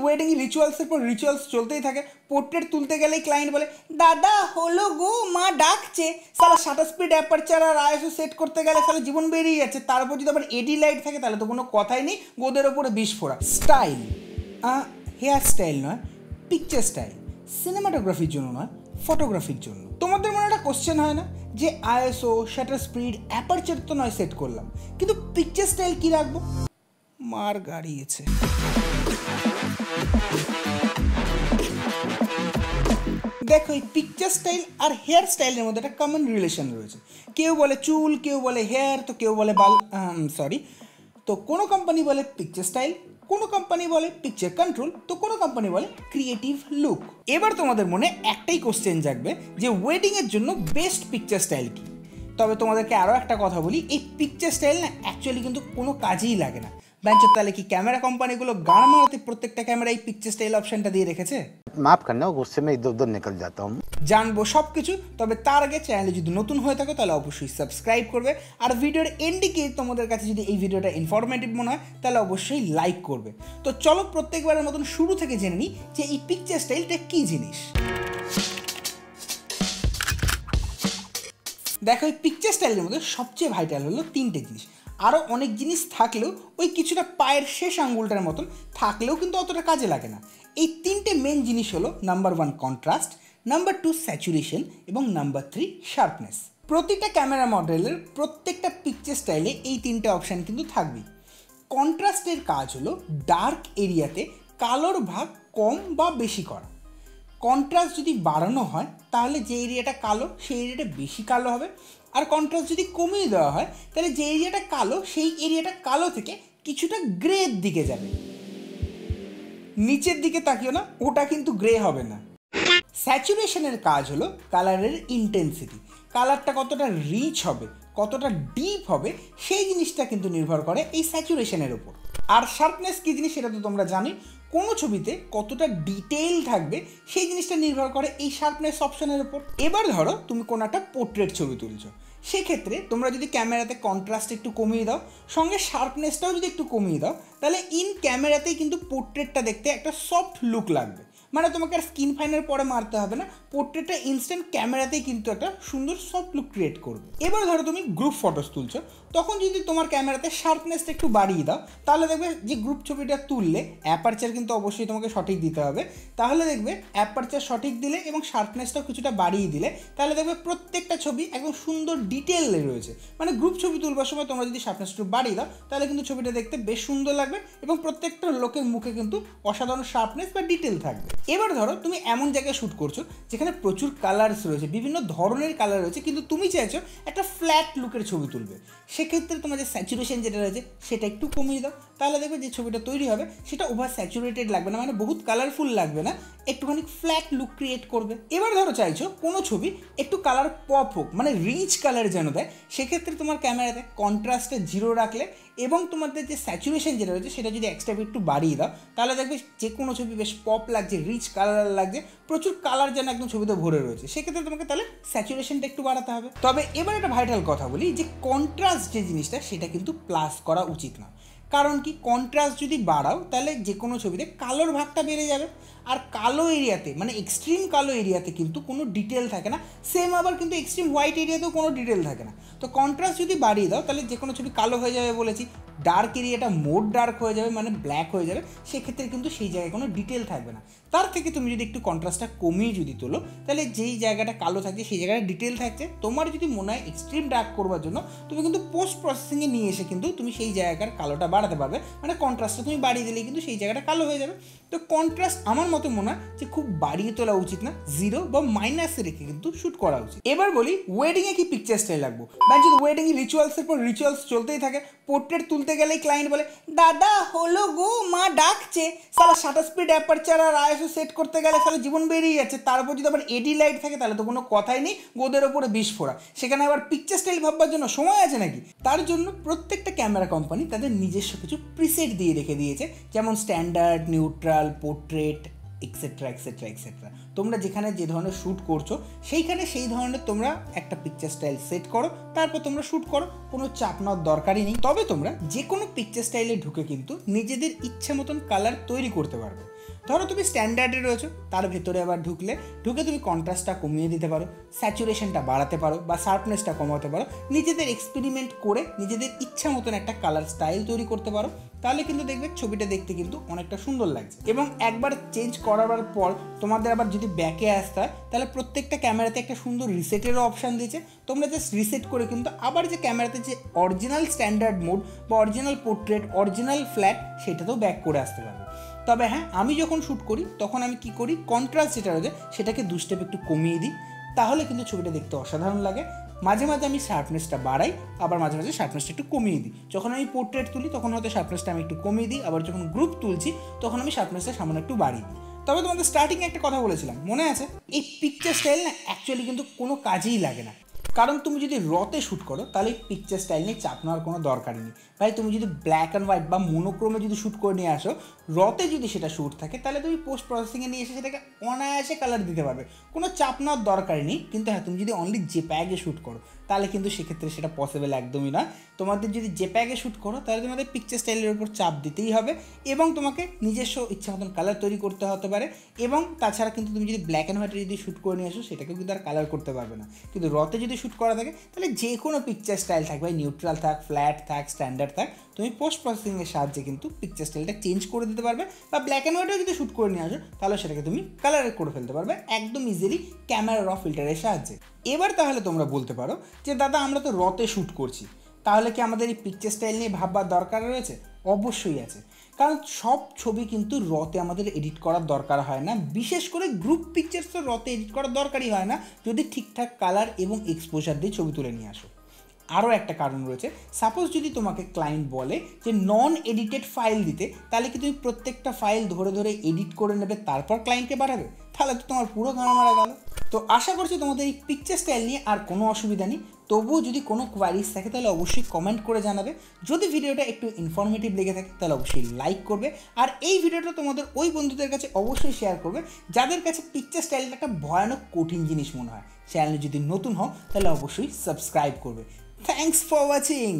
Wedding রিচুয়ালসের পর rituals চলতেই থাকে। পোর্ট্রেট তুলতে গেলেই ক্লায়েন্ট বলে দাদা হলো গো মা ডাকছে, সালা শাটার স্পিড অ্যাপারচার আর আইএসও সেট করতে গেলে সালা জীবন বেরিয়ে যাচ্ছে। তারপর যদি আবার এডি লাইট থাকে তাহলে তো কোনো কথাই নেই, গোদের ওপরে বিস্ফোরা। স্টাইল, হেয়ার স্টাইল নয়, পিকচার স্টাইল, সিনেমাটোগ্রাফির জন্য নয়, ফটোগ্রাফির জন্য। তোমাদের মনে একটা কোশ্চেন হয় না যে আইএসও, শাটার স্পিড, অ্যাপারচার তো নয় সেট করলাম, কিন্তু পিকচার স্টাইল কি রাখবো? মার গাড়িয়েছে। দেখো এই পিকচার স্টাইল আর হেয়ার স্টাইলের মধ্যে একটা কমন রিলেশন রয়েছে। কেউ বলে চুল, কেউ বলে হেয়ার, তো কেউ বলে তো কোনো কোম্পানি বলে পিকচার স্টাইল, কোনো কোম্পানি বলে পিকচার কন্ট্রোল, তো কোনো কোম্পানি বলে ক্রিয়েটিভ লুক। এবার তোমাদের মনে একটাই কোশ্চেন জাগবে যে ওয়েডিংয়ের জন্য বেস্ট পিকচার স্টাইল কি। তবে তোমাদেরকে আরও একটা কথা বলি, এই পিকচার স্টাইল না অ্যাকচুয়ালি কিন্তু কোনো কাজেই লাগে না। বেঞ্চের তাহলে কি ক্যামেরা কোম্পানিগুলো গান মারাতে প্রত্যেকটা ক্যামেরায় পিকচার স্টাইল অপশনটা দিয়ে রেখেছে? মাফ করনা, গুসসে মে ইধর উধর নিকল জাতা হুম। জানবো সব কিছু, তবে তার আগে চ্যানেলে যদি নতুন হয়ে থাকো তাহলে অবশ্যই সাবস্ক্রাইব করবে। আর ভিডিওর এন্ডে গিয়ে তোমাদের কাছে যদি এই ভিডিওটা ইনফরমেটিভ মনে হয় তাহলে অবশ্যই লাইক করবে। তো চলো প্রত্যেকবারের মতন শুরু থেকে জেনে নিই যে এই পিকচার স্টাইলটা কী জিনিস। দেখো এই পিকচার স্টাইলের মধ্যে সবচেয়ে ভাইটাল হলো তিনটে জিনিস। আরও অনেক জিনিস থাকলেও ওই কিছুটা পায়ের শেষ আঙ্গুলটার মতন থাকলেও কিন্তু অতটা কাজে লাগে না। এই তিনটে মেন জিনিস হলো নাম্বার 1 কন্ট্রাস্ট, নাম্বার 2 স্যাচুরেশন এবং নাম্বার 3 শার্পনেস। প্রতিটা ক্যামেরা মডেলের প্রত্যেকটা পিকচার স্টাইলে এই তিনটে অপশান কিন্তু থাকবেই। কন্ট্রাস্টের কাজ হলো ডার্ক এরিয়াতে কালোর ভাগ কম বা বেশি করা। কন্ট্রাস্ট যদি বাড়ানো হয় তাহলে যে এরিয়াটা কালো সেই এরিয়াটা বেশি কালো হবে, আর কন্ট্রাস্ট যদি কমিয়ে দেওয়া হয় তাহলে যে এরিয়াটা কালো সেই এরিয়াটা কালো থেকে কিছুটা গ্রের দিকে যাবে। নিচের দিকে তাকিও না, ওটা কিন্তু গ্রে হবে না। স্যাচুরেশনের কাজ হলো কালারের ইন্টেন্সিটি, কালারটা কতটা রিচ হবে, কতটা ডিপ হবে সেই জিনিসটা কিন্তু নির্ভর করে এই স্যাচুরেশনের ওপর। আর শার্পনেস কী জিনিস সেটা তো তোমরা জানোই, কোনো ছবিতে কতটা ডিটেইল থাকবে সেই জিনিসটা নির্ভর করে এই শার্পনেস অপশনের ওপর। এবার ধরো তুমি কোনো একটা পোর্ট্রেট ছবি তুলছো, সেক্ষেত্রে তোমরা যদি ক্যামেরাতে কন্ট্রাস্ট একটু কমিয়ে দাও, সঙ্গে শার্পনেসটাও যদি একটু কমিয়ে দাও, তাহলে ইন ক্যামেরাতেই কিন্তু পোর্ট্রেটটা দেখতে একটা সফট লুক লাগবে। মানে তোমাকে আর স্কিন ফাইনার পরে মারতে হবে না, পোর্ট্রেটটা ইনস্ট্যান্ট ক্যামেরাতেই কিন্তু একটা সুন্দর সফট লুক ক্রিয়েট করবে। এবার ধরো তুমি গ্রুপ ফটোস তুলছো, তখন যদি তোমার ক্যামেরাতে শার্পনেসটা একটু বাড়িয়ে দাও, তাহলে দেখবে যে গ্রুপ ছবিটা তুললে অ্যাপারচার কিন্তু অবশ্যই তোমাকে সঠিক দিতে হবে। তাহলে দেখবে অ্যাপারচার সঠিক দিলে এবং শার্পনেসটাও কিছুটা বাড়িয়ে দিলে তাহলে দেখবে প্রত্যেকটা ছবি একদম সুন্দর ডিটেলে রয়েছে। মানে গ্রুপ ছবি তুলবার সময় তোমরা যদি শার্পনেস একটু বাড়িয়ে দাও তাহলে কিন্তু ছবিটা দেখতে বেশ সুন্দর লাগবে এবং প্রত্যেকটা লোকের মুখে কিন্তু অসাধারণ শার্পনেস বা ডিটেল থাকবে। এবার ধরো তুমি এমন জায়গায় শ্যুট করছো যেখানে প্রচুর কালারস রয়েছে, বিভিন্ন ধরনের কালার রয়েছে, কিন্তু তুমি চাইছো একটা ফ্ল্যাট লুকের ছবি তুলবে। সেক্ষেত্রে তোমার যে স্যাচুরেশন যেটা রয়েছে সেটা একটু কমিয়ে দাও, তাহলে দেখবে যে ছবিটা তৈরি হবে সেটা ওভার স্যাচুরেটেড লাগবে না, মানে বহুত কালারফুল লাগবে না, একটুখানি ফ্ল্যাট লুক ক্রিয়েট করবে। এবার ধরো চাইছো কোনো ছবি একটু কালার পপ হোক, মানে রিচ কালার যেন দেয়, সেক্ষেত্রে তোমার ক্যামেরাতে কন্ট্রাস্টে 0 রাখলে এবং তোমাদের যে স্যাচুরেশন যেটা রয়েছে সেটা যদি এক্সট্রা একটু বাড়িয়ে দাও, তাহলে দেখবে যে কোনো ছবি বেশ পপ লাগছে, রিচ কালার লাগছে, প্রচুর কালার যেন একদম ছবিতে ভরে রয়েছে। সেক্ষেত্রে তোমাকে তাহলে স্যাচুরেশনটা একটু বাড়াতে হবে। তবে এবার একটা ভাইটাল কথা বলি যে কন্ট্রাস্ট যে জিনিসটা সেটা কিন্তু প্লাস করা উচিত না। কারণ কি, কন্ট্রাস্ট যদি বাড়াও তাহলে যে কোনো ছবিতে কালোর ভাগটা বেড়ে যাবে, আর কালো এরিয়াতে মানে এক্সট্রিম কালো এরিয়াতে কিন্তু কোনো ডিটেল থাকে না, সেম আবার কিন্তু এক্সট্রিম হোয়াইট এরিয়াতেও কোনো ডিটেল থাকে না। তো কন্ট্রাস্ট যদি বাড়িয়ে দাও তাহলে যে কোনো ছবি কালো হয়ে যাবে বলেছি, ডার্ক এরিয়াটা মোর ডার্ক হয়ে যাবে, মানে ব্ল্যাক হয়ে যাবে, সেক্ষেত্রে কিন্তু সেই জায়গায় কোনো ডিটেল থাকবে না। তার থেকে তুমি যদি একটু কন্ট্রাস্টটা কমিয়ে যদি তোলো তাহলে যেই জায়গাটা কালো থাকছে সেই জায়গাটা ডিটেল থাকছে। তোমার যদি মনে হয় এক্সট্রিম ডার্ক করবার জন্য তুমি কিন্তু পোস্ট প্রসেসিংয়ে নিয়ে এসে কিন্তু তুমি সেই জায়গার কালোটা বাড়াতে পারবে, মানে কন্ট্রাস্টটা তুমি বাড়িয়ে দিলেই কিন্তু সেই জায়গাটা কালো হয়ে যাবে। তো কন্ট্রাস্ট আমার মতে মনে হয় যে খুব বাড়িয়ে তোলা উচিত না, 0 বা মাইনাসে রেখে কিন্তু শ্যুট করা উচিত। এবার বলি ওয়েডিংয়ে কি পিকচার স্টাইল রাখবো। যদি ওয়েডিং রিচুয়ালসের পর রিচুয়ালস চলতেই থাকে, পোর্ট্রেট তুলতে গেলেই ক্লায়েন্ট বলে দাদা হলো গো মা ডাকছে, সালা শাটার স্পিড অ্যাপারচার আর আইএসও সেট করতে গেলে সালা জীবন বেরিয়ে যাচ্ছে। তারপর যদি আবার এডি লাইট থাকে তাহলে তো কোনো কথাই নেই, গোদের ওপরে বিস্ফোরা। সেখানে আবার পিকচার স্টাইল ভাববার জন্য সময় আছে নাকি? তার জন্য প্রত্যেকটা ক্যামেরা কোম্পানি তাদের নিজস্ব কিছু প্রিসেট দিয়ে রেখে দিয়েছে, যেমন standard, neutral, portrait, etcetera etcetera etcetera. তোমরা যেখানে যে ধরনের শ্যুট করছো সেইখানে সেই ধরনের তোমরা একটা পিকচার স্টাইল সেট করো, তারপর তোমরা শ্যুট করো, কোনো চাপ নেওয়ার দরকারই নেই। তবে তোমরা যে কোনো পিকচার স্টাইলে ঢুকে কিন্তু নিজেদের ইচ্ছে মতন কালার তৈরি করতে পারবে। ধরো তুমি স্ট্যান্ডার্ডে রয়েছো, তার ভেতরে আবার ঢুকে তুমি কন্ট্রাস্টটা কমিয়ে দিতে পারো, স্যাচুরেশনটা বাড়াতে পারো বা শার্পনেসটা কমাতে পারো, নিজেদের এক্সপেরিমেন্ট করে নিজেদের ইচ্ছা মতন একটা কালার স্টাইল তৈরি করতে পারো। তাহলে কিন্তু দেখবে ছবিটা দেখতে কিন্তু অনেকটা সুন্দর লাগছে। এবং একবার চেঞ্জ করার পর তোমাদের আবার যদি ব্যাকে আসতে হয়, তাহলে প্রত্যেকটা ক্যামেরাতে একটা সুন্দর রিসেটেরও অপশান দিয়েছে। তোমরা জাস্ট রিসেট করে কিন্তু আবার যে ক্যামেরাতে যে অরিজিনাল স্ট্যান্ডার্ড মোড বা অরিজিনাল পোর্ট্রেট, অরিজিনাল ফ্ল্যাট, সেটাতেও ব্যাক করে আসতে পারবে। তবে হ্যাঁ, আমি যখন শ্যুট করি তখন আমি কি করি, কন্ট্রাস্ট যেটা রয়েছে সেটাকে 2 স্টেপ একটু কমিয়ে দিই, তাহলে কিন্তু ছবিটা দেখতে অসাধারণ লাগে। মাঝে মাঝে আমি শার্পনেসটা বাড়াই, আবার মাঝে মাঝে শার্পনেসটা একটু কমিয়ে দিই। যখন আমি পোর্ট্রেট তুলি তখন হয়তো শার্পনেসটা আমি একটু কমিয়ে দিই, আবার যখন গ্রুপ তুলছি তখন আমি শার্পনেসটা সামান্য একটু বাড়িয়ে দিই। তবে তোমাদের স্টার্টিংয়ে একটা কথা বলেছিলাম, মনে আছে? এই পিকচার স্টাইল না অ্যাকচুয়ালি কিন্তু কোনো কাজেই লাগে না। কারণ তুমি যদি রতে শ্যুট করো তাহলে এই পিকচার স্টাইল নিয়ে চাপ নেওয়ার কোনো দরকারই নেই ভাই। তুমি যদি ব্ল্যাক অ্যান্ড হোয়াইট বা মোনোক্রোমে যদি শ্যুট করে নিয়ে আসো, রতে যদি সেটা শ্যুট থাকে, তাহলে তুমি পোস্ট প্রসেসিংয়ে নিয়ে এসে সেটাকে অনায়াসে কালার দিতে পারবে, কোনো চাপ নেওয়ার দরকারই নেই। কিন্তু হ্যাঁ, তুমি যদি অনলি জেপ্যাগে শ্যুট করো তাহলে কিন্তু সেক্ষেত্রে সেটা পসিবল একদমই নয়। তোমাদের যদি জেপ্যাগে শ্যুট করো তাহলে তোমাদের পিকচার স্টাইলের উপর চাপ দিতেই হবে এবং তোমাকে নিজস্ব ইচ্ছা মতন কালার তৈরি করতে হতে পারে। এবং তাছাড়া কিন্তু তুমি যদি ব্ল্যাক অ্যান্ড হোয়াইটে যদি শ্যুট করে নিয়ে আসো, সেটাকেও কিন্তু আর কালার করতে পারবে না। কিন্তু রতে যদি শ্যুট করা থাকে তাহলে যে কোনো পিকচার স্টাইল থাকবে, নিউট্রাল থাক, ফ্ল্যাট থাক, স্ট্যান্ডার্ড থাক, তুমি পোস্ট প্রসেসিংয়ের সাহায্যে কিন্তু পিকচার স্টাইলটা চেঞ্জ করে দিতে পারবে। বা ব্ল্যাক অ্যান্ড হোয়াইটেও যদি শ্যুট করে নিয়ে আসো তাহলে সেটাকে তুমি কালার করে ফেলতে পারবে একদম ইজিলি ক্যামেরা র ফিল্টারের সাহায্যে। এবার তাহলে তোমরা বলতে পারো যে দাদা, আমরা তো রতে শ্যুট করছি, তাহলে কি আমাদের এই পিকচার স্টাইল নিয়ে ভাববার দরকার রয়েছে? অবশ্যই আছে, কারণ সব ছবি কিন্তু রতে আমাদের এডিট করার দরকার হয় না। বিশেষ করে গ্রুপ পিকচার্স তো রতে এডিট করার দরকারই হয় না যদি ঠিকঠাক কালার এবং এক্সপোজার দিয়ে ছবি তুলে নিয়ে আসো। আরও একটা কারণ রয়েছে, সাপোজ যদি তোমাকে ক্লায়েন্ট বলে যে নন এডিটেড ফাইল দিতে, তাহলে কি তুমি প্রত্যেকটা ফাইল ধরে ধরে এডিট করে নেবে তারপর ক্লায়েন্টকে পাঠাবে? তাহলে তো তোমার পুরো গান মারা গেল। তো আশা করছি তোমাদের এই পিকচার স্টাইল নিয়ে আর কোনো অসুবিধা নেই। তবুও যদি কোনো কোয়ারিজ থাকে তাহলে অবশ্যই কমেন্ট করে জানাবে। যদি ভিডিওটা একটু ইনফরমেটিভ লেগে থাকে তাহলে অবশ্যই লাইক করবে, আর এই ভিডিওটা তোমাদের ওই বন্ধুদের কাছে অবশ্যই শেয়ার করবে যাদের কাছে পিকচার স্টাইলটা একটা ভয়ানক কঠিন জিনিস মনে হয়। চ্যানেলে যদি নতুন হও তাহলে অবশ্যই সাবস্ক্রাইব করবে। Thanks for watching.